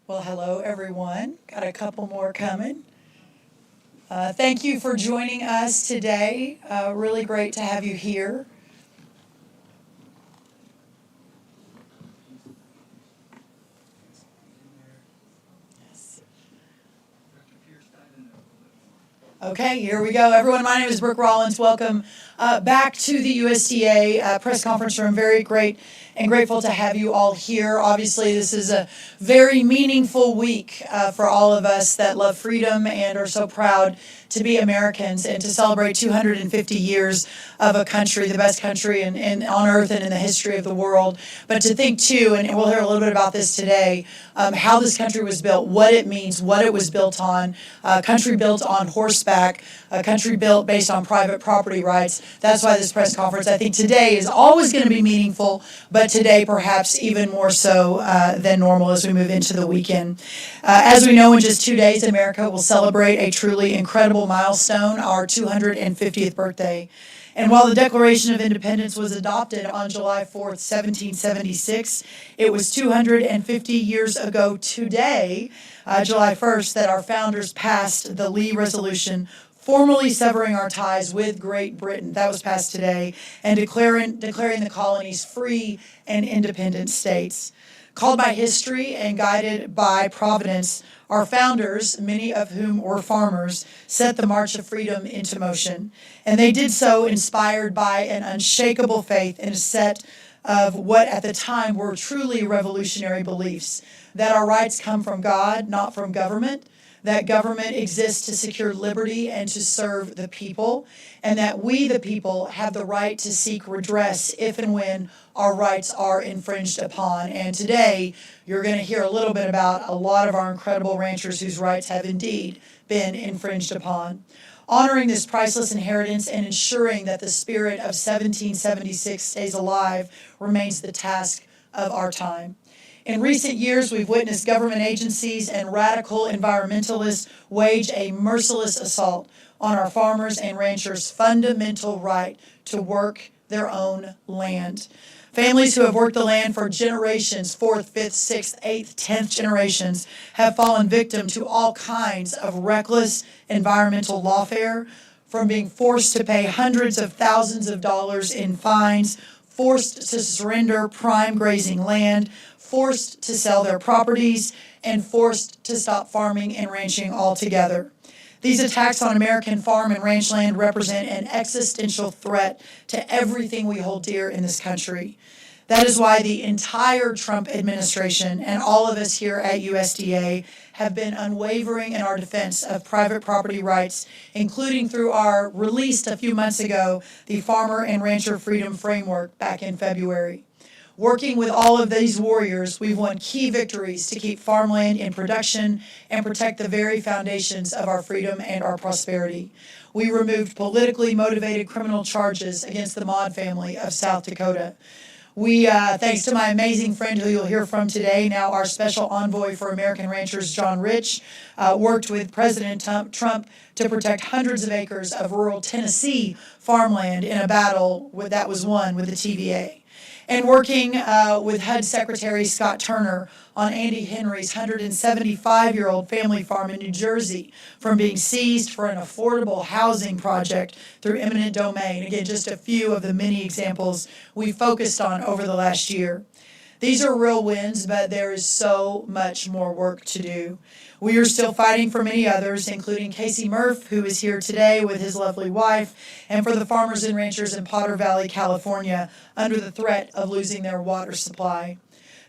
Well, hello, everyone. Got a couple more coming. Thank you for joining us today. Really great to have you here. Okay, here we go. Everyone, my name is Brooke Rollins. Welcome back to the USDA press conference room. Very great and grateful to have you all here. Obviously, this is a very meaningful week for all of us that love freedom and are so proud to be Americans and to celebrate 250 years of a country, the best country on earth and in the history of the world. But to think too, and we'll hear a little bit about this today, how this country was built, what it means, what it was built on, a country built on horseback, a country built based on private property rights. That's why this press conference, I think today is always going to be meaningful, but today perhaps even more so than normal as we move into the weekend. As we know, in just 2 days, America will celebrate a truly incredible milestone, our 250th birthday. And while the Declaration of Independence was adopted on July 4th, 1776, it was 250 years ago today, July 1st, that our founders passed the Lee Resolution, formally severing our ties with Great Britain. That was passed today, and declaring the colonies free and independent states. Called by history and guided by Providence, our founders, many of whom were farmers, set the march of freedom into motion. And they did so inspired by an unshakable faith in a set of what at the time were truly revolutionary beliefs, that our rights come from God, not from government, that government exists to secure liberty and to serve the people, and that we, the people, have the right to seek redress if and when our rights are infringed upon. And today, you're going to hear a little bit about a lot of our incredible ranchers whose rights have indeed been infringed upon. Honoring this priceless inheritance and ensuring that the spirit of 1776 stays alive remains the task of our time. In recent years, we've witnessed government agencies and radical environmentalists wage a merciless assault on our farmers and ranchers' fundamental right to work their own land. Families who have worked the land for generations, 4th, 5th, 6th, 8th, 10th generations, have fallen victim to all kinds of reckless environmental lawfare, from being forced to pay hundreds of thousands of dollars in fines, forced to surrender prime grazing land, forced to sell their properties, and forced to stop farming and ranching altogether. These attacks on American farm and ranch land represent an existential threat to everything we hold dear in this country. That is why the entire Trump administration and all of us here at USDA have been unwavering in our defense of private property rights, including through our released a few months ago, the Farmer and Rancher Freedom Framework back in February. Working with all of these warriors, we've won key victories to keep farmland in production and protect the very foundations of our freedom and our prosperity. We removed politically motivated criminal charges against the Maud family of South Dakota. We, thanks to my amazing friend who you'll hear from today, now our special envoy for American ranchers, John Rich, worked with President Trump to protect hundreds of acres of rural Tennessee farmland in a battle that was won with the TVA. And working with HUD Secretary Scott Turner on Andy Henry's 175-year-old family farm in New Jersey from being seized for an affordable housing project through eminent domain. Again, just a few of the many examples we focused on over the last year. These are real wins, but there is so much more work to do. We are still fighting for many others, including Casey Murph, who is here today with his lovely wife, and for the farmers and ranchers in Potter Valley, California, under the threat of losing their water supply.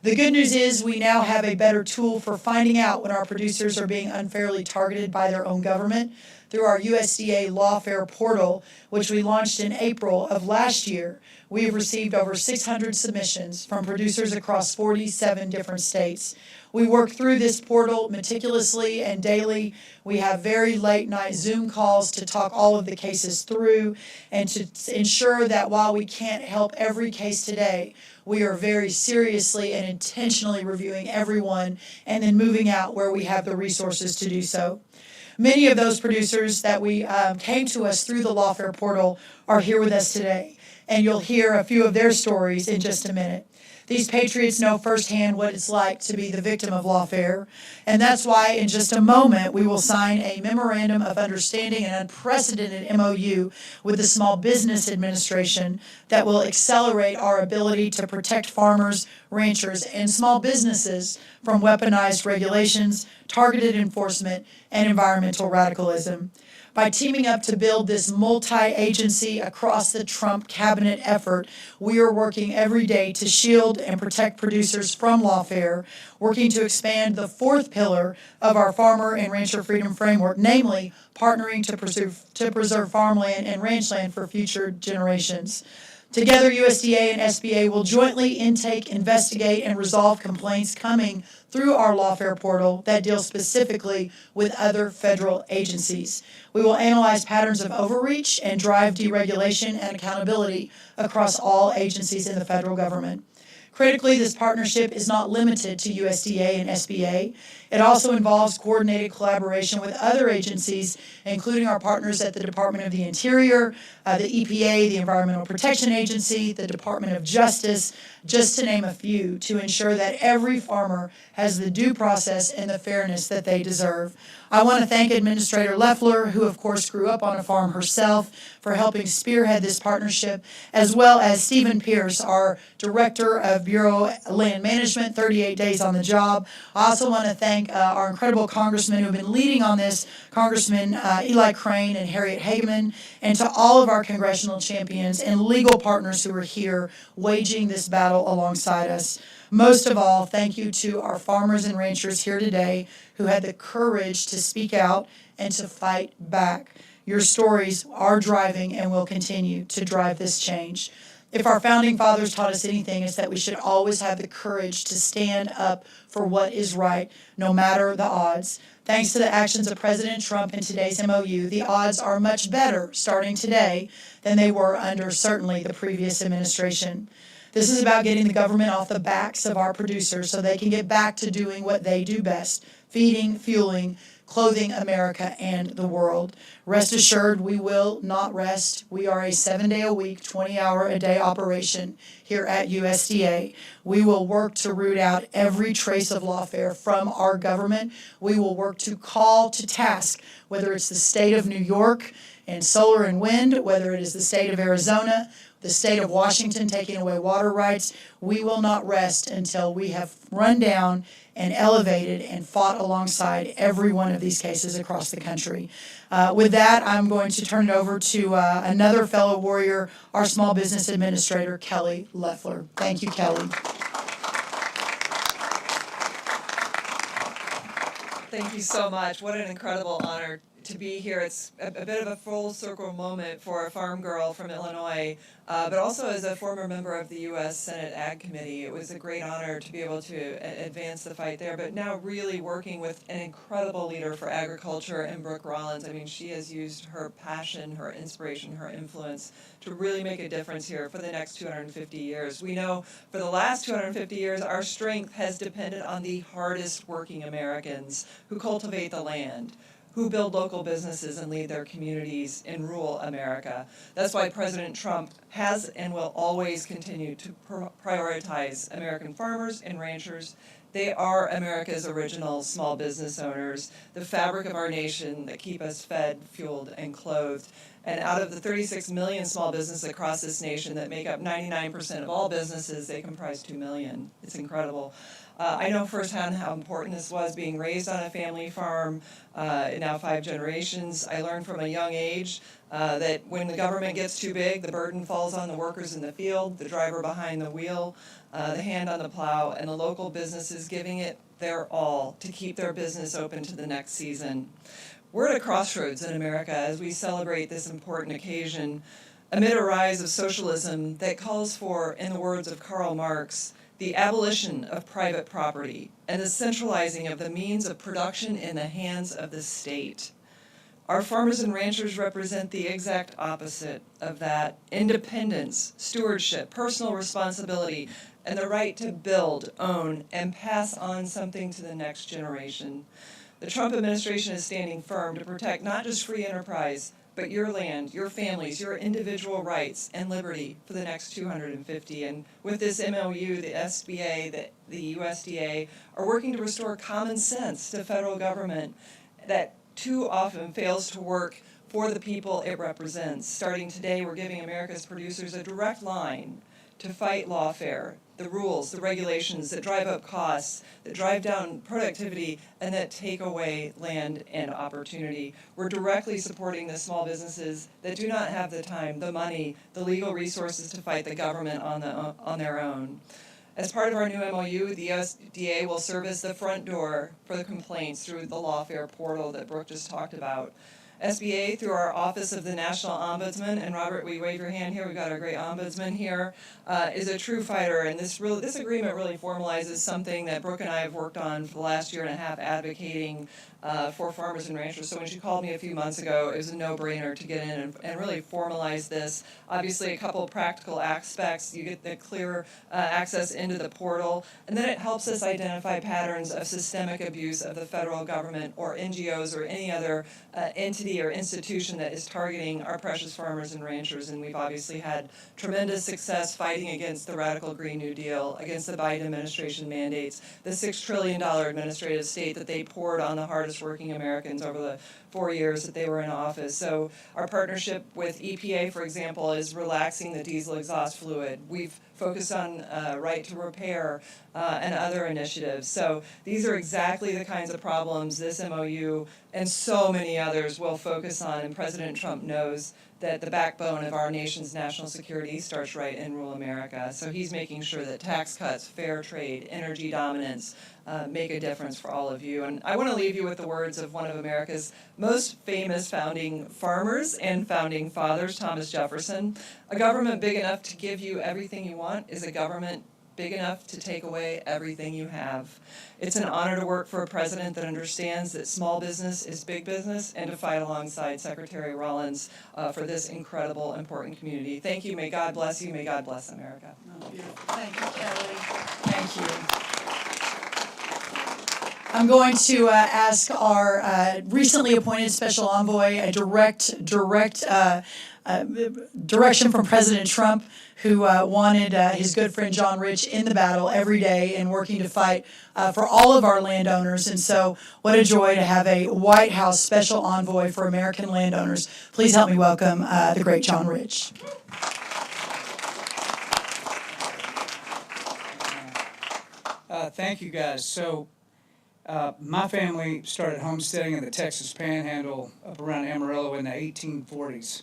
The good news is we now have a better tool for finding out when our producers are being unfairly targeted by their own government through our USDA Lawfare portal, which we launched in April of last year. We have received over 600 submissions from producers across 47 different states. We work through this portal meticulously and daily. We have very late night Zoom calls to talk all of the cases through and to ensure that while we can't help every case today, we are very seriously and intentionally reviewing everyone and then moving out where we have the resources to do so. Many of those producers that we came to us through the Lawfare portal are here with us today. and you'll hear a few of their stories in just a minute. These patriots know firsthand what it's like to be the victim of lawfare, and that's why in just a moment we will sign a memorandum of understanding, an unprecedented MOU with the Small Business Administration that will accelerate our ability to protect farmers, ranchers, and small businesses from weaponized regulations, targeted enforcement, and environmental radicalism. By teaming up to build this multi-agency across the Trump cabinet effort, we are working every day to shield and protect producers from lawfare, working to expand the fourth pillar of our farmer and rancher freedom framework, namely partnering to preserve farmland and ranchland for future generations. Together, USDA and SBA will jointly intake, investigate, and resolve complaints coming through our lawfare portal that deals specifically with other federal agencies. We will analyze patterns of overreach and drive deregulation and accountability across all agencies in the federal government. Critically, this partnership is not limited to USDA and SBA. It also involves coordinated collaboration with other agencies, including our partners at the Department of the Interior, the EPA, the Environmental Protection Agency, the Department of Justice, just to name a few, to ensure that every farmer has the due process and the fairness that they deserve. I want to thank Administrator Loeffler, who of course grew up on a farm herself, for helping spearhead this partnership, as well as Stephen Pierce, our Director of Bureau of Land Management, 38 days on the job. I also want to thank our incredible congressmen who have been leading on this, Congressman Eli Crane and Harriet Hageman, and to all of our congressional champions and legal partners who are here waging this battle alongside us. Most of all, thank you to our farmers and ranchers here today who had the courage to speak out and to fight back. Your stories are driving and will continue to drive this change. If our founding fathers taught us anything, it's that we should always have the courage to stand up for what is right, no matter the odds. Thanks to the actions of President Trump in today's MOU, the odds are much better starting today than they were under certainly the previous administration. This is about getting the government off the backs of our producers so they can get back to doing what they do best, feeding, fueling, clothing America and the world. Rest assured, we will not rest. We are a 7-day-a-week, 20-hour-a-day operation here at USDA. We will work to root out every trace of lawfare from our government. We will work to call to task, whether it's the state of New York and solar and wind, whether it is the state of Arizona, the state of Washington taking away water rights. We will not rest until we have run down and elevated and fought alongside every one of these cases across the country. With that, I'm going to turn it over to another fellow warrior, our Small Business Administrator, Kelly Loeffler. Thank you, Kelly. Thank you so much. What an incredible honor to be here. It's a bit of a full circle moment for a farm girl from Illinois, but also as a former member of the U.S. Senate Ag Committee. It was a great honor to be able to advance the fight there, but now really working with an incredible leader for agriculture in Brooke Rollins. I mean, she has used her passion, her inspiration, her influence to really make a difference here for the next 250 years. We know for the last 250 years, our strength has depended on the hardest working Americans who cultivate the land, who build local businesses and lead their communities in rural America. That's why President Trump has and will always continue to prioritize American farmers and ranchers. They are America's original small business owners, the fabric of our nation that keep us fed, fueled, and clothed. And out of the 36 million small businesses across this nation that make up 99% of all businesses, they comprise 2 million. It's incredible. I know firsthand how important this was, being raised on a family farm, now 5 generations. I learned from a young age that when the government gets too big, the burden falls on the workers in the field, the driver behind the wheel, the hand on the plow, and the local businesses giving it their all to keep their business open to the next season. We're at a crossroads in America as we celebrate this important occasion amid a rise of socialism that calls for, in the words of Karl Marx, the abolition of private property and the centralizing of the means of production in the hands of the state. Our farmers and ranchers represent the exact opposite of that: independence, stewardship, personal responsibility, and the right to build, own, and pass on something to the next generation. The Trump administration is standing firm to protect not just free enterprise, but your land, your families, your individual rights and liberty for the next 250. And with this MOU, the SBA, the USDA are working to restore common sense to federal government that too often fails to work for the people it represents. Starting today, we're giving America's producers a direct line to fight lawfare, the rules, the regulations that drive up costs, that drive down productivity, and that take away land and opportunity. We're directly supporting the small businesses that do not have the time, the money, the legal resources to fight the government on their own. As part of our new MOU, the USDA will serve as the front door for the complaints through the lawfare portal that Brooke just talked about. SBA, through our Office of the National Ombudsman, and Robert, we wave your hand here, we've got our great ombudsman here, is a true fighter, and this agreement really formalizes something that Brooke and I have worked on for the last year and a half, advocating for farmers and ranchers. So when she called me a few months ago, it was a no-brainer to get in and really formalize this. Obviously, a couple of practical aspects. You get the clear access into the portal, and then it helps us identify patterns of systemic abuse of the federal government or NGOs or any other entity or institution that is targeting our precious farmers and ranchers. And we've obviously had tremendous success fighting against the radical Green New Deal, against the Biden administration mandates, the $6 trillion administrative state that they poured on the hardest working Americans over the 4 years that they were in office. So our partnership with EPA, for example, is relaxing the diesel exhaust fluid. We've focused on right to repair and other initiatives. So these are exactly the kinds of problems this MOU and so many others will focus on, and President Trump knows that the backbone of our nation's national security starts right in rural America. So he's making sure that tax cuts, fair trade, energy dominance make a difference for all of you. And I want to leave you with the words of one of America's most famous founding farmers and founding fathers, Thomas Jefferson. A government big enough to give you everything you want is a government big enough to take away everything you have. It's an honor to work for a president that understands that small business is big business, and to fight alongside Secretary Rollins for this incredible, important community. Thank you. May God bless you. May God bless America. Oh, beautiful. Thank you, Kelly. Thank you. I'm going to ask our recently appointed special envoy a direct direction from President Trump, who wanted his good friend John Rich in the battle every day and working to fight for all of our landowners. And so what a joy to have a White House special envoy for American landowners. Please help me welcome the great John Rich. Thank you, guys. So my family started homesteading in the Texas Panhandle up around Amarillo in the 1840s.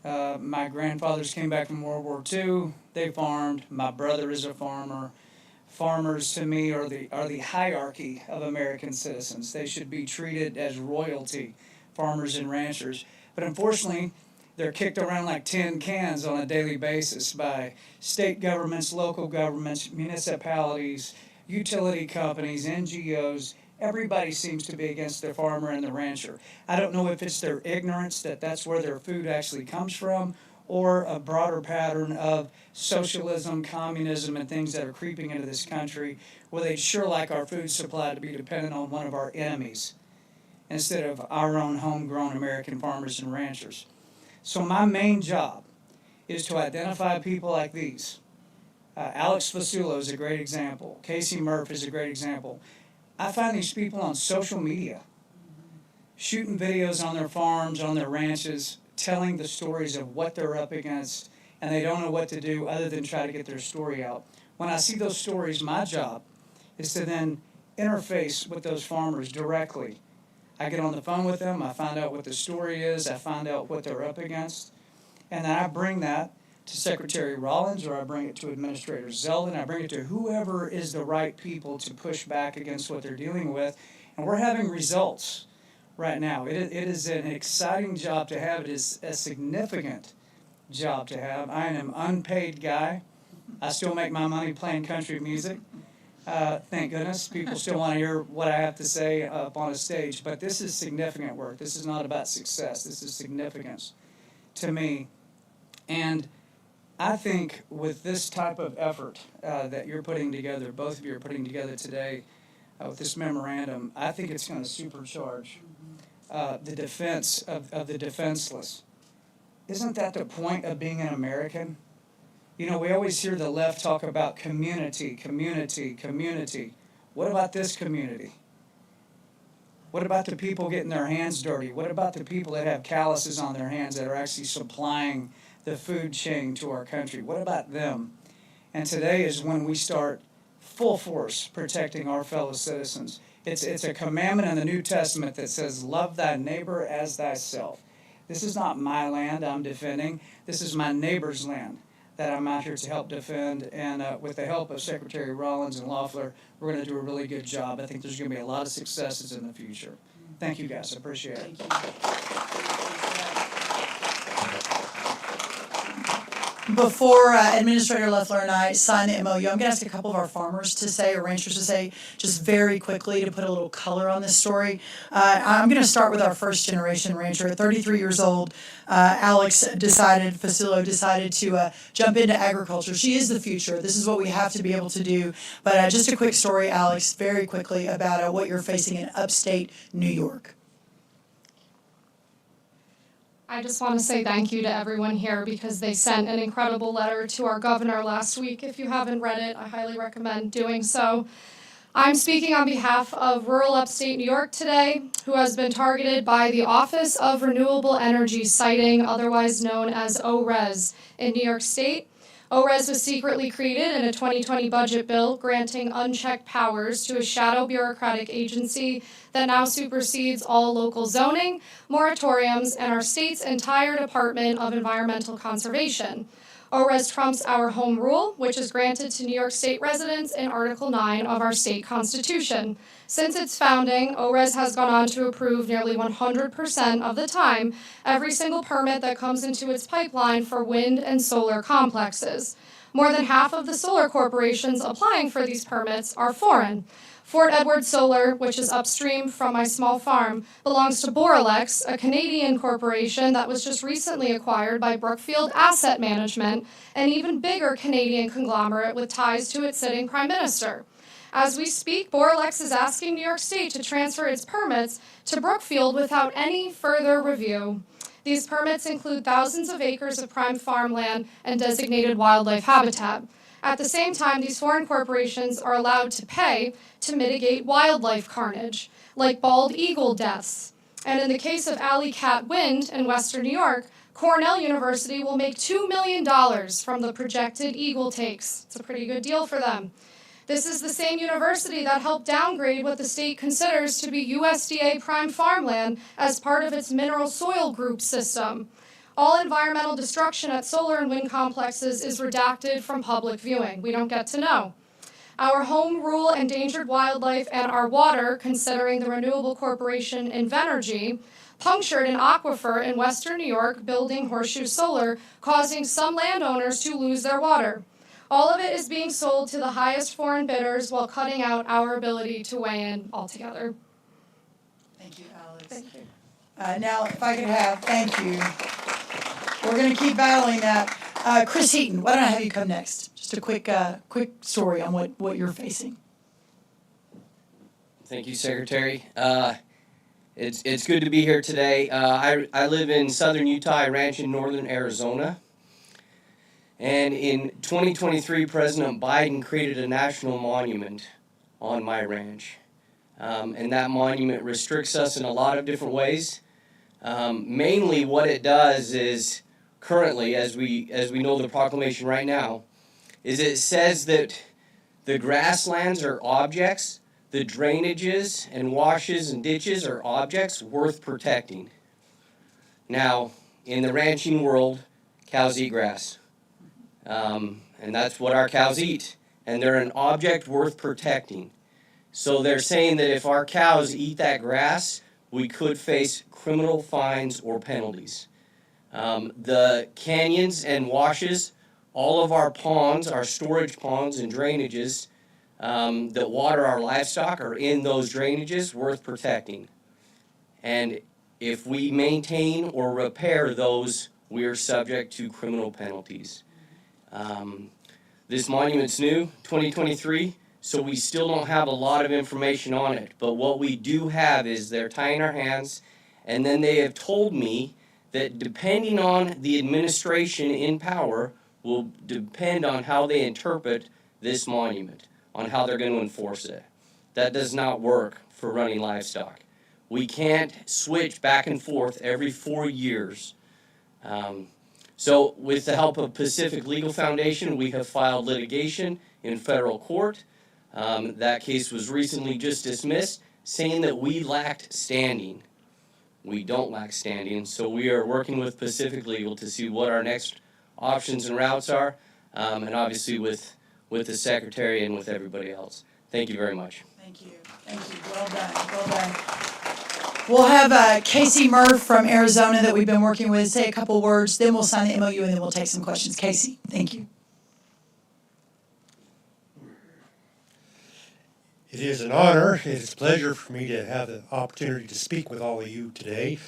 My grandfathers came back from World War II. They farmed. My brother is a farmer. Farmers, to me, are the hierarchy of American citizens. They should be treated as royalty, farmers and ranchers. But unfortunately, they're kicked around like tin cans on a daily basis by state governments, local governments, municipalities, utility companies, NGOs. Everybody seems to be against the farmer and the rancher. I don't know if it's their ignorance that that's where their food actually comes from, or a broader pattern of socialism, communism, and things that are creeping into this country, where they'd sure like our food supply to be dependent on one of our enemies instead of our own homegrown American farmers and ranchers. So my main job is to identify people like these. Alex Fasulo is a great example. Casey Murph is a great example. I find these people on social media, shooting videos on their farms, on their ranches, telling the stories of what they're up against, and they don't know what to do other than try to get their story out. When I see those stories, my job is to then interface with those farmers directly. I get on the phone with them, I find out what the story is, I find out what they're up against, and then I bring that to Secretary Rollins, or I bring it to Administrator Zeldin, I bring it to whoever is the right people to push back against what they're dealing with, and we're having results right now. It is an exciting job to have. It is a significant job to have. I am an unpaid guy. I still make my money playing country music. Thank goodness. People still want to hear what I have to say up on a stage, but this is significant work. This is not about success. This is significance to me. And I think with this type of effort that you're putting together, both of you are putting together today with this memorandum, I think it's going to supercharge the defense of the defenseless. Isn't that the point of being an American? You know, we always hear the left talk about community, community, community. What about this community? What about the people getting their hands dirty? What about the people that have calluses on their hands that are actually supplying the food chain to our country? What about them? And today is when we start full force protecting our fellow citizens. It's a commandment in the New Testament that says, love thy neighbor as thyself. This is not my land I'm defending. This is my neighbor's land that I'm out here to help defend. And with the help of Secretary Rollins and Loeffler, we're going to do a really good job. I think there's going to be a lot of successes in the future. Thank you, guys. I appreciate it. Before Administrator Loeffler and I sign the MOU, I'm going to ask a couple of our farmers to say, or ranchers to say, just very quickly to put a little color on this story. I'm going to start with our first generation rancher. At 33 years old, Facillo decided to jump into agriculture. She is the future. This is what we have to be able to do. But just a quick story, Alex, very quickly about what you're facing in upstate New York. I just want to say thank you to everyone here because they sent an incredible letter to our governor last week. If you haven't read it, I highly recommend doing so. I'm speaking on behalf of rural upstate New York today, who has been targeted by the Office of Renewable Energy Siting, otherwise known as ORES, in New York State. ORES was secretly created in a 2020 budget bill, granting unchecked powers to a shadow bureaucratic agency that now supersedes all local zoning, moratoriums, and our state's entire Department of Environmental Conservation. ORES trumps our home rule, which is granted to New York State residents in Article 9 of our state constitution. Since its founding, ORES has gone on to approve nearly 100% of the time every single permit that comes into its pipeline for wind and solar complexes. More than half of the solar corporations applying for these permits are foreign. Fort Edward Solar, which is upstream from my small farm, belongs to Boralex, a Canadian corporation that was just recently acquired by Brookfield Asset Management, an even bigger Canadian conglomerate with ties to its sitting prime minister. As we speak, Boralex is asking New York State to transfer its permits to Brookfield without any further review. These permits include thousands of acres of prime farmland and designated wildlife habitat. At the same time, these foreign corporations are allowed to pay to mitigate wildlife carnage, like bald eagle deaths. And in the case of Alley Cat Wind in Western New York, Cornell University will make $2 million from the projected eagle takes. It's a pretty good deal for them. This is the same university that helped downgrade what the state considers to be USDA prime farmland as part of its mineral soil group system. All environmental destruction at solar and wind complexes is redacted from public viewing. We don't get to know. Our home rule endangered wildlife and our water, considering the renewable corporation Invenergy, punctured an aquifer in western New York building Horseshoe Solar, causing some landowners to lose their water. All of it is being sold to the highest foreign bidders while cutting out our ability to weigh in altogether. Thank you, Alex. Thank you. Now, if I could have, thank you. We're going to keep battling that. Chris Heaton, why don't I have you come next? Just a quick story on what you're facing. Thank you, Secretary. It's good to be here today. I live in southern Utah. I ranch in northern Arizona. And in 2023, President Biden created a national monument on my ranch. And that monument restricts us in a lot of different ways. Mainly what it does is, currently, as we know the proclamation right now, is it says that the grasslands are objects, the drainages and washes and ditches are objects worth protecting. Now, in the ranching world, cows eat grass. And that's what our cows eat. And they're an object worth protecting. So they're saying that if our cows eat that grass, we could face criminal fines or penalties. The canyons and washes, all of our ponds, our storage ponds and drainages that water our livestock are in those drainages worth protecting. And if we maintain or repair those, we are subject to criminal penalties. This monument's new, 2023, so we still don't have a lot of information on it. But what we do have is they're tying our hands And then they have told me that depending on the administration in power will depend on how they interpret this monument, on how they're going to enforce it. That does not work for running livestock. We can't switch back and forth every 4 years. So with the help of Pacific Legal Foundation, we have filed litigation in federal court. That case was recently just dismissed, saying that we lacked standing. We don't lack standing, so we are working with Pacific Legal to see what our next options and routes are, and obviously with the Secretary and with everybody else. Thank you very much. Thank you. Thank you. Well done. Well done. We'll have Casey Murph from Arizona that we've been working with say a couple words, then we'll sign the MOU, and then we'll take some questions. Casey, thank you. It is an honor, it is a pleasure for me to have the opportunity to speak with all of you today.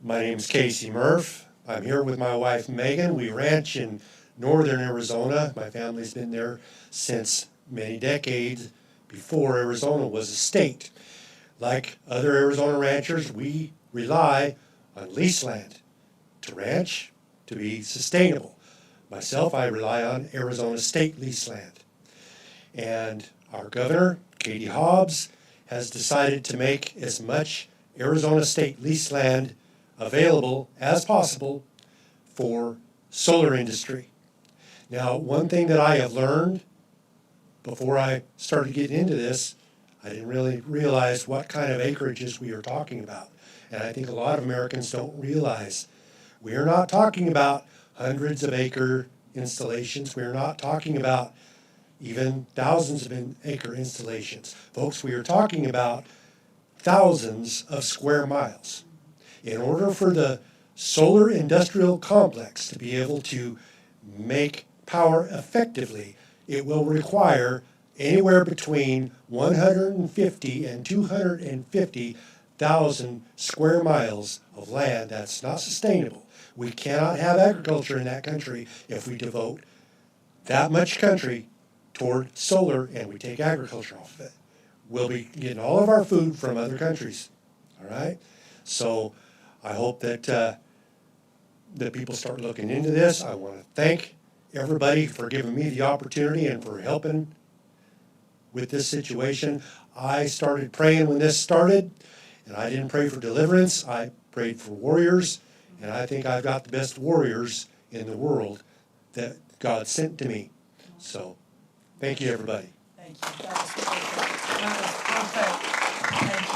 My name is Casey Murph. I'm here with my wife Megan. We ranch in northern Arizona. My family's been there since many decades before Arizona was a state. Like other Arizona ranchers, we rely on lease land to ranch, to be sustainable. Myself, I rely on Arizona state lease land. And our governor, Katie Hobbs, has decided to make as much Arizona state lease land available as possible for solar industry. Now, one thing that I have learned before I started getting into this, I didn't really realize what kind of acreages we are talking about. And I think a lot of Americans don't realize we are not talking about hundreds of acre installations. We are not talking about even thousands of acre installations. Folks, we are talking about thousands of square miles. In order for the solar industrial complex to be able to make power effectively, it will require anywhere between 150 and 250,000 square miles of land that's not sustainable. We cannot have agriculture in that country if we devote that much country toward solar and we take agriculture off of it. We'll be getting all of our food from other countries, all right? So I hope that that people start looking into this. I want to thank everybody for giving me the opportunity and for helping with this situation. I started praying when this started, and I didn't pray for deliverance. I prayed for warriors, and I think I've got the best warriors in the world that God sent to me. So thank you, everybody. Thank you. That was perfect. That was perfect. Thank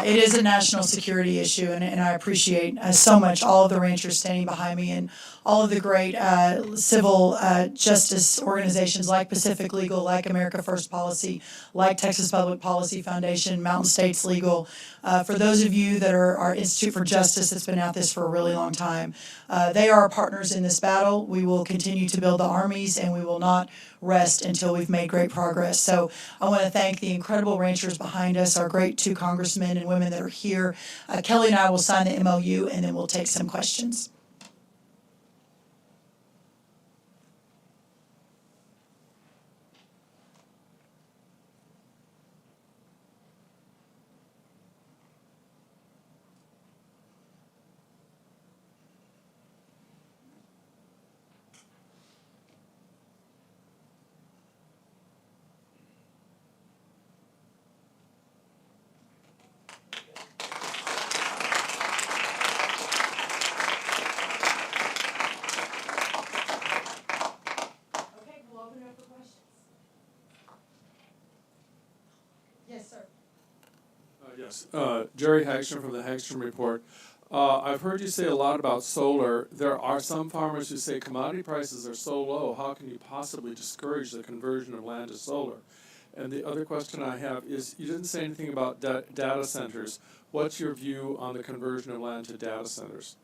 you. It is a national security issue, and I appreciate so much all of the ranchers standing behind me and all of the great civil justice organizations like Pacific Legal, like America First Policy, like Texas Public Policy Foundation, Mountain States Legal. For those of you that are our Institute for Justice that's been at this for a really long time, they are our partners in this battle. We will continue to build the armies, and we will not rest until we've made great progress. So I want to thank the incredible ranchers behind us, our great 2 congressmen and women that are here. Kelly and I will sign the MOU, and then we'll take some questions. Yes, sir. Yes, Jerry Hagstrom from the Hagstrom Report. I've heard you say a lot about solar. There are some farmers who say commodity prices are so low, how can you possibly discourage the conversion of land to solar? And the other question I have is, you didn't say anything about data centers. What's your view on the conversion of land to data centers?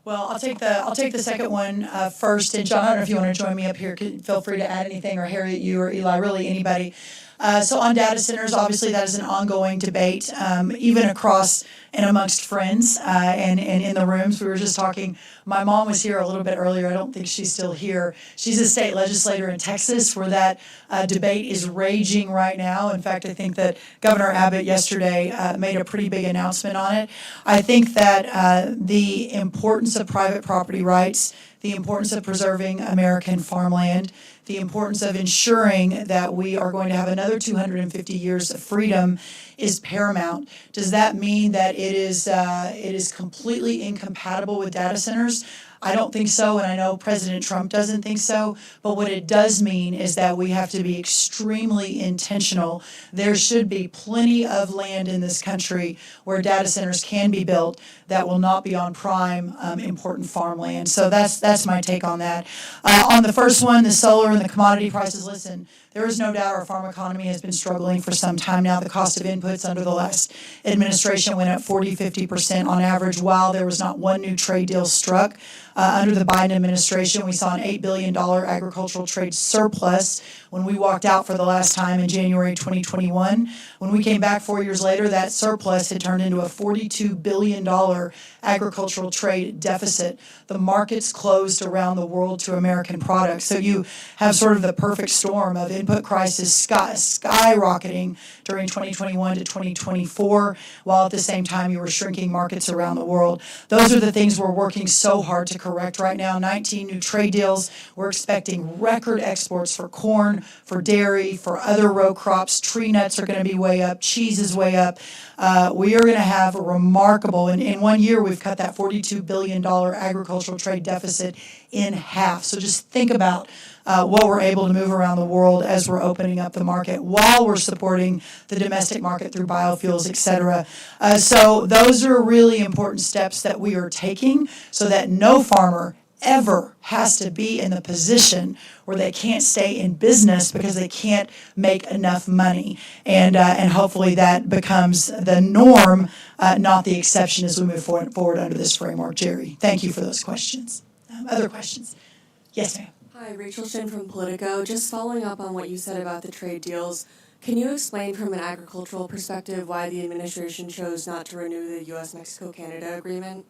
Well, I'll take the second one first. And John, I don't know if you want to join me up here. Feel free to add anything, or Harriet, you or Eli, really anybody. So on data centers, obviously that is an ongoing debate, even across and amongst friends and in the rooms. We were just talking, my mom was here a little bit earlier. I don't think she's still here. She's a state legislator in Texas where that debate is raging right now. In fact, I think that Governor Abbott yesterday made a pretty big announcement on it. I think that the importance of private property rights, the importance of preserving American farmland, the importance of ensuring that we are going to have another 250 years of freedom is paramount. Does that mean that it is completely incompatible with data centers? I don't think so, and I know President Trump doesn't think so, but what it does mean is that we have to be extremely intentional. There should be plenty of land in this country where data centers can be built that will not be on prime, important farmland. So that's my take on that. On the first one, the solar and the commodity prices, listen, there is no doubt our farm economy has been struggling for some time now. The cost of inputs under the last administration went up 40-50% on average, while there was not one new trade deal struck. Under the Biden administration, we saw an $8 billion agricultural trade surplus when we walked out for the last time in January 2021. When we came back 4 years later, that surplus had turned into a $42 billion agricultural trade deficit. The markets closed around the world to American products. So you have sort of the perfect storm of input prices skyrocketing during 2021 to 2024, while at the same time you were shrinking markets around the world. Those are the things we're working so hard to correct right now. 19 new trade deals. We're expecting record exports for corn, for dairy, for other row crops. Tree nuts are going to be way up. Cheese is way up. We are going to have a remarkable, in 1 year we've cut that $42 billion agricultural trade deficit in half. So just think about what we're able to move around the world as we're opening up the market while we're supporting the domestic market through biofuels, et cetera. So those are really important steps that we are taking so that no farmer ever has to be in the position where they can't stay in business because they can't make enough money. And hopefully that becomes the norm, not the exception as we move forward under this framework. Jerry, thank you for those questions. Other questions? Yes, ma'am. Hi, Rachel Shin from Politico. Just following up on what you said about the trade deals, can you explain from an agricultural perspective why the administration chose not to renew the U.S.-Mexico-Canada agreement?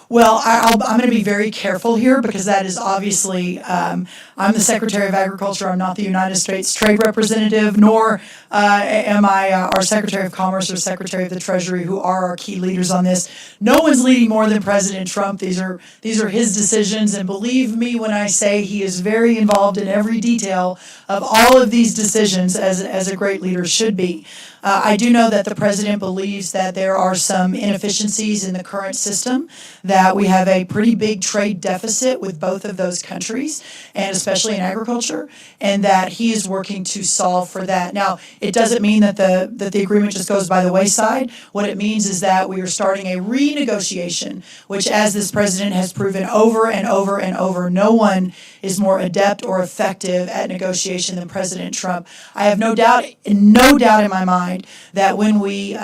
Well, I'm going to be very careful here because that is obviously, I'm the Secretary of Agriculture. I'm not the United States Trade Representative, nor am I our Secretary of Commerce or Secretary of the Treasury, who are our key leaders on this. No one's leading more than President Trump. These are his decisions, and believe me when I say he is very involved in every detail of all of these decisions, as a great leader should be. I do know that the president believes that there are some inefficiencies in the current system, that we have a pretty big trade deficit with both of those countries, and especially in agriculture, and that he is working to solve for that. Now, it doesn't mean that the agreement just goes by the wayside. What it means is that we are starting a renegotiation, which, as this president has proven over and over and over, no one is more adept or effective at negotiation than President Trump. I have no doubt in my mind that when we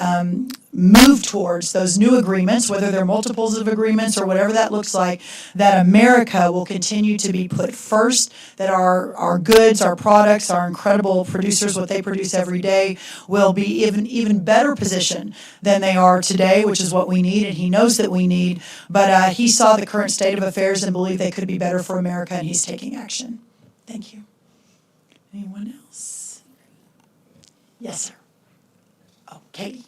move towards those new agreements, whether they're multiples of agreements or whatever that looks like, that America will continue to be put first, that our goods, our products, our incredible producers, what they produce every day, will be even better positioned than they are today, which is what we need, and he knows that we need. But he saw the current state of affairs and believed they could be better for America, and he's taking action. Thank you. Anyone else? Yes, sir. Oh, Katie.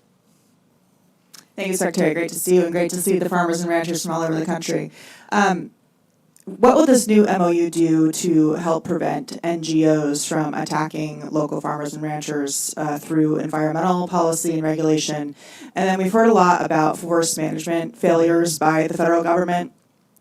Thank you, Secretary. Great to see you, and great to see the farmers and ranchers from all over the country. What will this new MOU do to help prevent NGOs from attacking local farmers and ranchers through environmental policy and regulation? And then we've heard a lot about forest management failures by the federal government.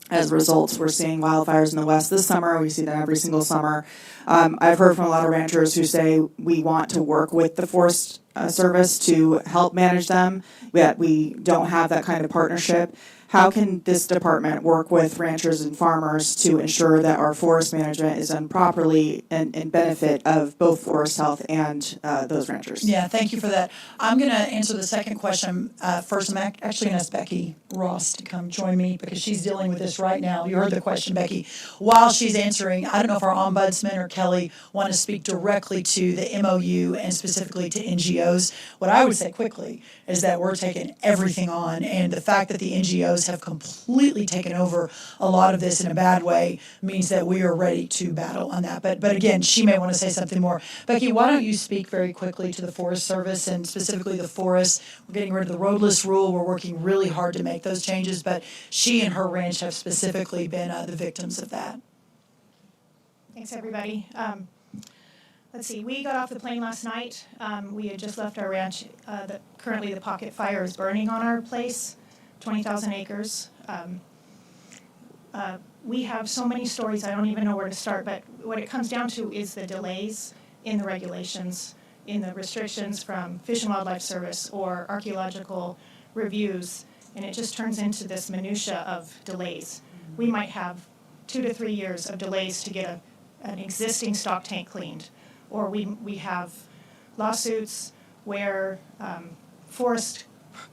As a result, we're seeing wildfires in the West this summer. We see them every single summer. I've heard from a lot of ranchers who say we want to work with the forest Service to help manage them, yet we don't have that kind of partnership. How can this department work with ranchers and farmers to ensure that our forest management is done properly and in benefit of both forest health and those ranchers? Yeah, thank you for that. I'm going to answer the second question first. I'm actually going to ask Becky Ross to come join me because she's dealing with this right now. You heard the question, Becky. While she's answering, I don't know if our ombudsman or Kelly want to speak directly to the MOU and specifically to NGOs. What I would say quickly is that we're taking everything on, and the fact that the NGOs have completely taken over a lot of this in a bad way means that we are ready to battle on that. But again, she may want to say something more. Becky, why don't you speak very quickly to the Forest Service and specifically the forest? We're getting rid of the roadless rule. We're working really hard to make those changes, but she and her ranch have specifically been the victims of that. Thanks, everybody. Let's see, we got off the plane last night. We had just left our ranch. Currently the pocket fire is burning on our place, 20,000 acres. We have so many stories, I don't even know where to start, but what it comes down to is the delays in the regulations, in the restrictions from Fish and Wildlife Service or archaeological reviews, and it just turns into this minutia of delays. We might have 2 to 3 years of delays to get an existing stock tank cleaned, or we have lawsuits where forest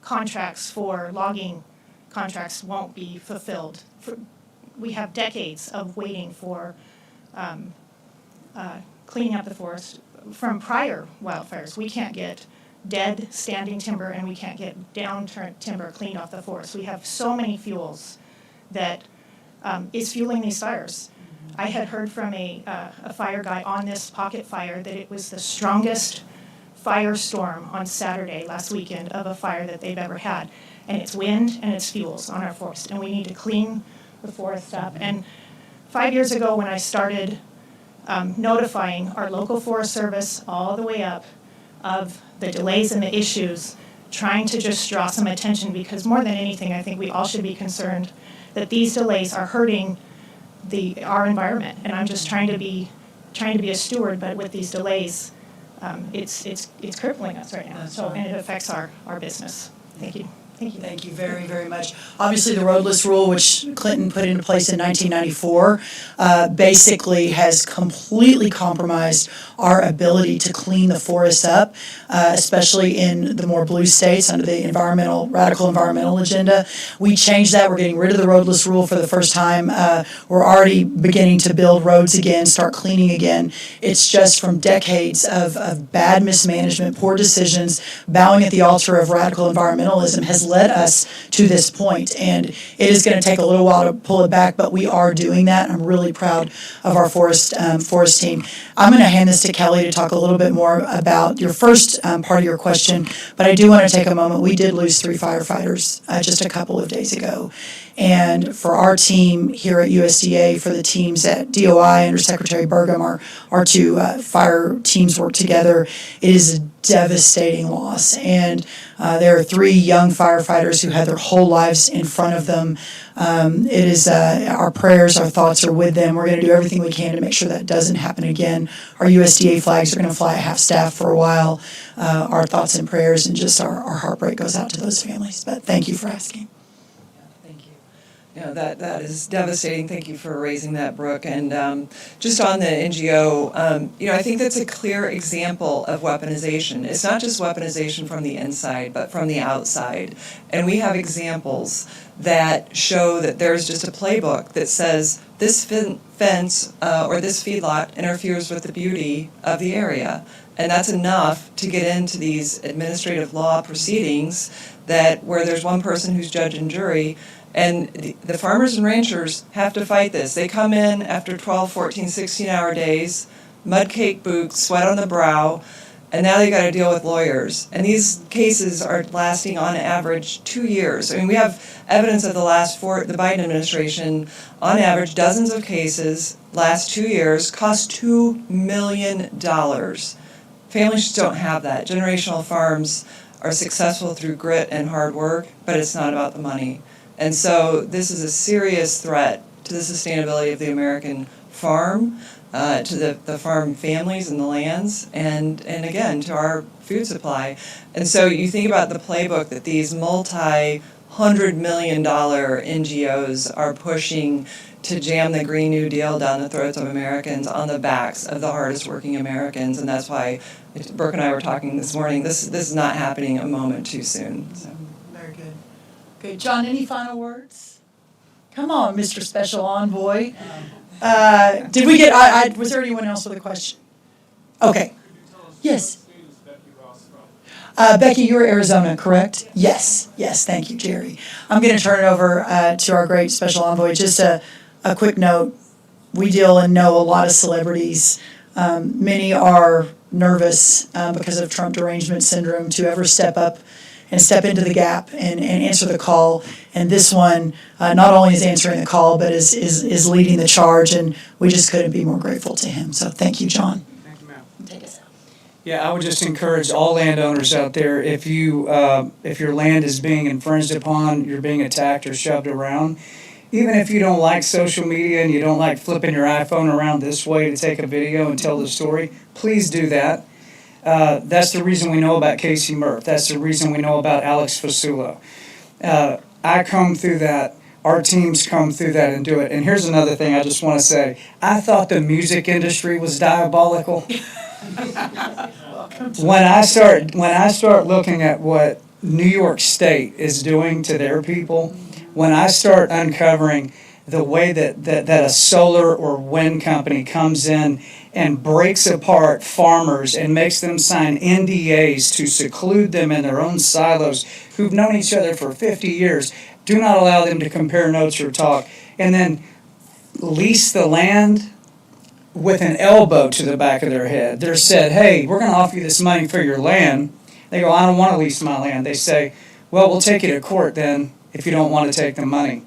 contracts for logging contracts won't be fulfilled. We have decades of waiting for cleaning up the forest from prior wildfires. We can't get dead standing timber and we can't get downturned timber cleaned off the forest. We have so many fuels that is fueling these fires. I had heard from a fire guy on this pocket fire that it was the strongest firestorm on Saturday last weekend of a fire that they've ever had. And it's wind and it's fuels on our forest, and we need to clean the forest up. And 5 years ago when I started notifying our local Forest Service all the way up of the delays and the issues, trying to just draw some attention, because more than anything I think we all should be concerned that these delays are hurting our environment. And I'm just trying to be a steward, but with these delays, it's crippling us right now. And it affects our business. Thank you. Thank you. Thank you very, very much. Obviously, the roadless rule, which Clinton put into place in 1994, basically has completely compromised our ability to clean the forests up, especially in the more blue states under the radical environmental agenda. We changed that. We're getting rid of the roadless rule for the first time. We're already beginning to build roads again, start cleaning again. It's just from decades of bad mismanagement, poor decisions, bowing at the altar of radical environmentalism has led us to this point, and it is going to take a little while to pull it back, but we are doing that. I'm really proud of our forest team. I'm going to hand this to Kelly to talk a little bit more about your first part of your question, but I do want to take a moment. We did lose 3 firefighters just a couple of days ago, and for our team here at USDA, for the teams at DOI under Secretary Burgum, our 2 fire teams work together. It is a devastating loss, and there are 3 young firefighters who had their whole lives in front of them. It is our prayers, our thoughts are with them. We're going to do everything we can to make sure that doesn't happen again. Our USDA flags are going to fly at half staff for a while. Our thoughts and prayers and just our heartbreak goes out to those families. But thank you for asking. Yeah, that is devastating. Thank you for raising that, Brooke. And just on the NGO, I think that's a clear example of weaponization. It's not just weaponization from the inside, but from the outside. And we have examples that show that there's just a playbook that says this fence or this feedlot interferes with the beauty of the area. And that's enough to get into these administrative law proceedings where there's one person who's judge and jury. And the farmers and ranchers have to fight this. They come in after 12, 14, 16-hour days, mud cake boots, sweat on the brow, and now they got to deal with lawyers. And these cases are lasting on average 2 years. I mean, we have evidence of the Biden administration, on average, dozens of cases, last 2 years, cost $2 million. Families just don't have that. Generational farms are successful through grit and hard work, but it's not about the money. And so this is a serious threat to the sustainability of the American farm, to the farm families and the lands, and again, to our food supply. And so you think about the playbook that these multi-$100 million NGOs are pushing to jam the Green New Deal down the throats of Americans on the backs of the hardest working Americans. And that's why Brooke and I were talking this morning. This is not happening a moment too soon. So. Very good. Okay, John, any final words? Come on, Mr. Special Envoy. Did we get, was there anyone else with a question? Okay. Yes. Becky, you're Arizona, correct? Yes. Yes, thank you, Jerry. I'm going to turn it over to our great Special Envoy. Just a quick note. We deal and know a lot of celebrities. Many are nervous because of Trump derangement syndrome to ever step up and step into the gap and answer the call. And this one not only is answering the call, but is leading the charge. And we just couldn't be more grateful to him. So thank you, John. Thank you, ma'am. Take us out. Yeah, I would just encourage all landowners out there, if your land is being infringed upon, you're being attacked or shoved around, even if you don't like social media and you don't like flipping your iPhone around this way to take a video and tell the story, please do that. That's the reason we know about Casey Murph. That's the reason we know about Alex Fasulo. I come through that. Our teams come through that and do it. And here's another thing I just want to say. I thought the music industry was diabolical. When I start looking at what New York State is doing to their people, when I start uncovering the way that a solar or wind company comes in and breaks apart farmers and makes them sign NDAs to seclude them in their own silos who've known each other for 50 years, do not allow them to compare notes or talk, and then lease the land with an elbow to the back of their head. They're said, hey, we're going to offer you this money for your land. They go, I don't want to lease my land. They say, well, we'll take you to court then if you don't want to take the money.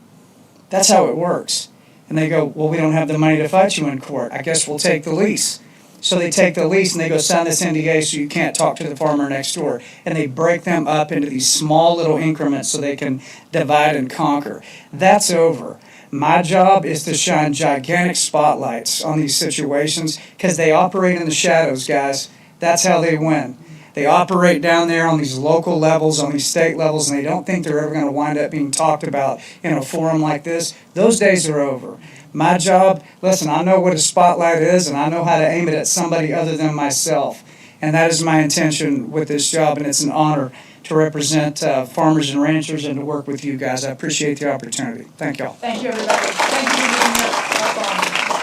That's how it works. And they go, well, we don't have the money to fight you in court. I guess we'll take the lease. So they take the lease and they go sign this NDA so you can't talk to the farmer next door. And they break them up into these small little increments so they can divide and conquer. That's over. My job is to shine gigantic spotlights on these situations because they operate in the shadows, guys. That's how they win. They operate down there on these local levels, on these state levels, and they don't think they're ever going to wind up being talked about in a forum like this. Those days are over. My job, listen, I know what a spotlight is, and I know how to aim it at somebody other than myself. And that is my intention with this job, and it's an honor to represent farmers and ranchers and to work with you guys. I appreciate the opportunity. Thank y'all. Thank you, everybody. Thank you for being here.